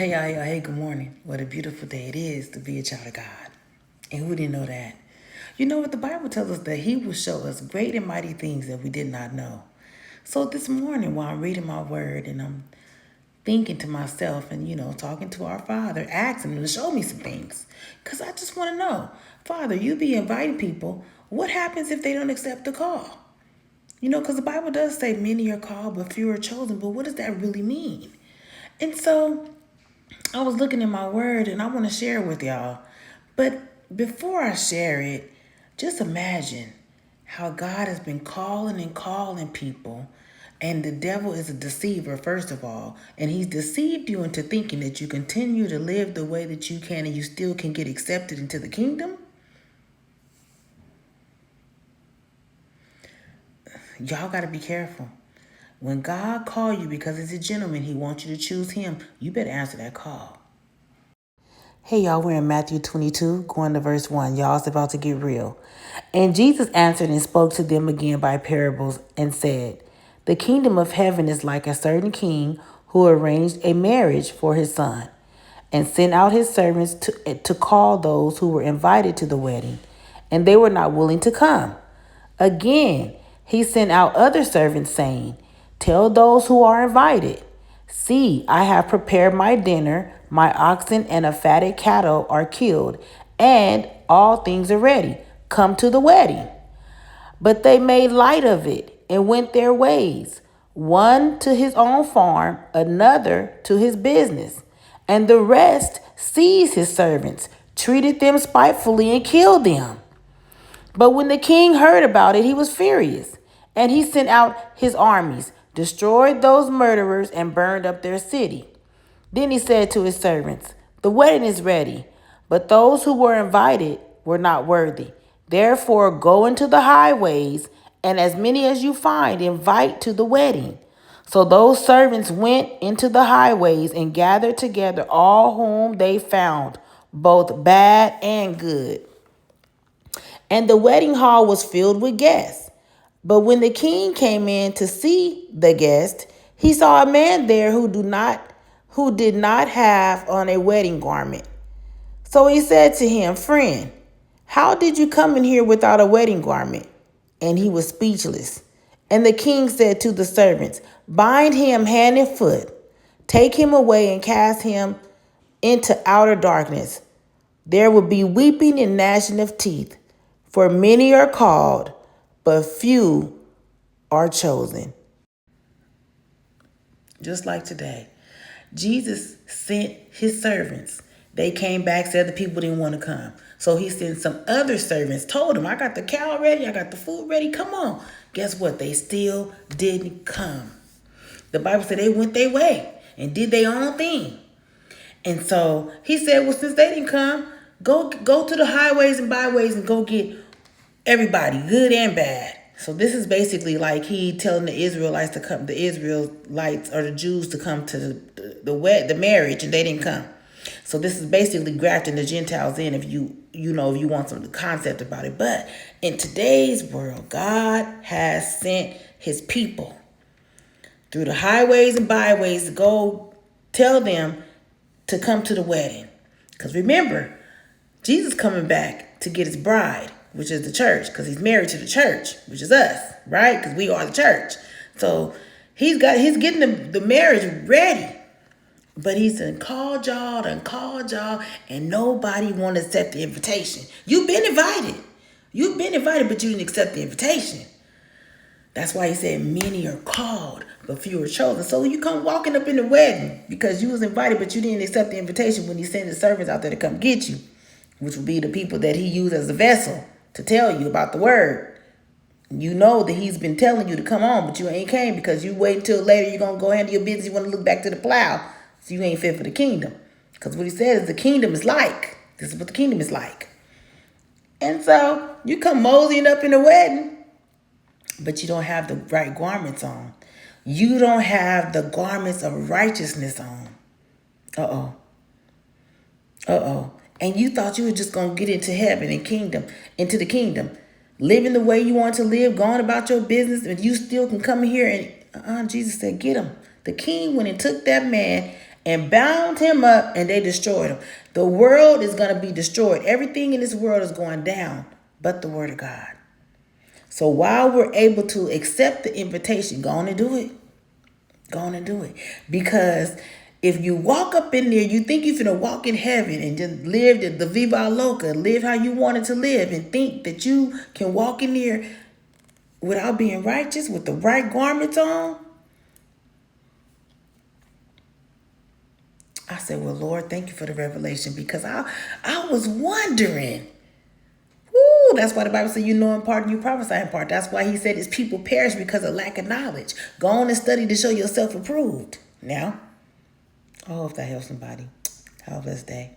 Hey, good morning. What a beautiful day it is to be a child of God. And who didn't know that? You know what? The Bible tells us that He will show us great and mighty things that we did not know. So this morning, while I'm reading my word and I'm thinking to myself and, talking to our Father, asking Him to show me some things. Because I just want to know, Father, you be inviting people. What happens if they don't accept the call? Because the Bible does say many are called, but few are chosen. But what does that really mean? And so I was looking in my word and I want to share it with y'all. But before I share it, just imagine how God has been calling and calling people. And the devil is a deceiver, first of all. And he's deceived you into thinking that you continue to live the way that you can and you still can get accepted into the kingdom. Y'all got to be careful. When God call you because he's a gentleman, he wants you to choose him. You better answer that call. Hey, y'all, we're in Matthew 22, going to verse 1. Y'all, it's about to get real. And Jesus answered and spoke to them again by parables and said, "The kingdom of heaven is like a certain king who arranged a marriage for his son and sent out his servants to call those who were invited to the wedding, and they were not willing to come. Again, he sent out other servants, saying, 'Tell those who are invited, see, I have prepared my dinner, my oxen and a fatted cattle are killed, and all things are ready. Come to the wedding.' But they made light of it and went their ways, one to his own farm, another to his business. And the rest seized his servants, treated them spitefully, and killed them. But when the king heard about it, he was furious, and he sent out his armies, destroyed those murderers, and burned up their city. Then he said to his servants, 'The wedding is ready, but those who were invited were not worthy. Therefore go into the highways, and as many as you find, invite to the wedding.' So those servants went into the highways and gathered together all whom they found, both bad and good. And the wedding hall was filled with guests. But when the king came in to see the guest, he saw a man there who did not have on a wedding garment. So he said to him, 'Friend, how did you come in here without a wedding garment?' And he was speechless. And the king said to the servants, 'Bind him hand and foot, take him away and cast him into outer darkness. There will be weeping and gnashing of teeth, for many are called, but few are chosen.'" Just like today, Jesus sent his servants. They came back, said the people didn't want to come. So he sent some other servants, told them, "I got the cow ready, I got the food ready, come on." Guess what? They still didn't come. The Bible said they went their way and did their own thing. And so he said, well, since they didn't come, go to the highways and byways and go get everybody, good and bad. So this is basically like he telling the Israelites to come, the Israelites or the Jews to come to the marriage, and they didn't come. So this is basically grafting the Gentiles in, if you want some concept about it. But in today's world, God has sent his people through the highways and byways to go tell them to come to the wedding. Because remember, Jesus coming back to get his bride, which is the church, because he's married to the church, which is us, right? Because we are the church. So he's getting the marriage ready. But he's done called y'all, and nobody want to accept the invitation. You've been invited. But you didn't accept the invitation. That's why he said many are called, but few are chosen. So you come walking up in the wedding because you was invited, but you didn't accept the invitation when he sent his servants out there to come get you, which will be the people that he used as a vessel to tell you about the word. You know that he's been telling you to come on, but you ain't came because you wait until later you're going to go handle your business. You want to look back to the plow, so you ain't fit for the kingdom. Because what he says, the kingdom is like. This is what the kingdom is like. And so you come moseying up in the wedding, but you don't have the right garments on. You don't have the garments of righteousness on. And you thought you were just going to get into heaven and into the kingdom, living the way you want to live, going about your business, and you still can come here and Jesus said, get him. The king went and took that man and bound him up, and they destroyed him. The world is going to be destroyed. Everything in this world is going down but the word of God. So while we're able to accept the invitation, go on and do it. Go on and do it. Because if you walk up in there, you think you're going to walk in heaven and just live the Viva Loca, live how you wanted to live, and think that you can walk in there without being righteous with the right garments on. I said, well, Lord, thank you for the revelation, because I was wondering. Woo, that's why the Bible said you know in part and you prophesy in part. That's why he said his people perish because of lack of knowledge. Go on and study to show yourself approved. Now, I hope that helps somebody. Have a blessed day.